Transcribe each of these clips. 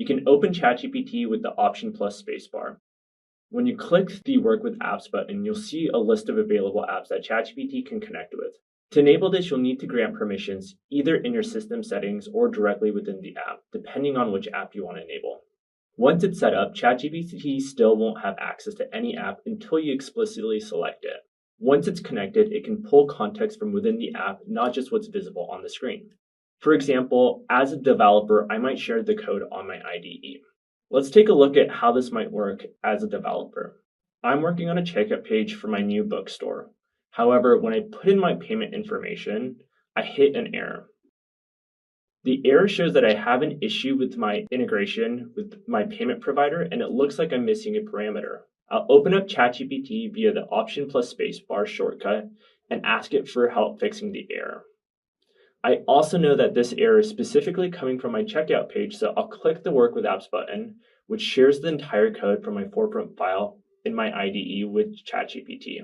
you can open ChatGPT with the Option plus spacebar. When you click the Work with Apps button, you'll see a list of available apps that ChatGPT can connect with. To enable this, you'll need to grant permissions either in your system settings or directly within the app, depending on which app you want to enable. Once it's set up, ChatGPT still won't have access to any app until you explicitly select it. Once it's connected, it can pull context from within the app, not just what's visible on the screen. For example, as a developer, I might share the code on my IDE. Let's take a look at how this might work as a developer. I'm working on a checkout page for my new bookstore. However, when I put in my payment information, I hit an error. The error shows that I have an issue with my integration with my payment provider, and it looks like I'm missing a parameter. I'll open up ChatGPT via the Option plus spacebar shortcut and ask it for help fixing the error. I also know that this error is specifically coming from my checkout page, so I'll click the Work with Apps button, which shares the entire code from my footprint file in my IDE with ChatGPT.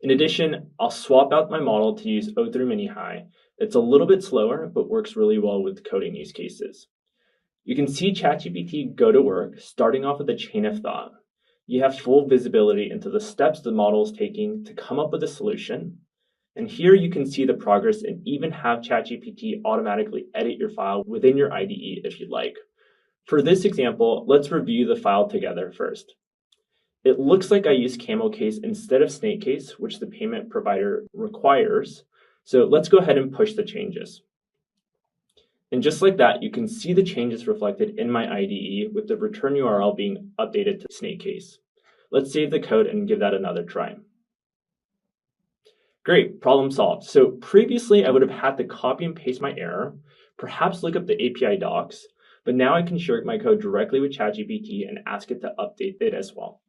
In addition, I'll swap out my model to use O3 Mini High. It's a little bit slower, but works really well with coding use cases. You can see ChatGPT go to work, starting off with a chain of thought. You have full visibility into the steps the model is taking to come up with a solution. And here you can see the progress and even have ChatGPT automatically edit your file within your IDE if you'd like. For this example, let's review the file together first. It looks like I used camel case instead of snake case, which the payment provider requires. So let's go ahead and push the changes. And just like that, you can see the changes reflected in my IDE with the return URL being updated to snake case. Let's save the code and give that another try. Great, problem solved. So previously I would have had to copy and paste my error, perhaps look up the API docs, but now I can share my code directly with ChatGPT and ask it to update it as well.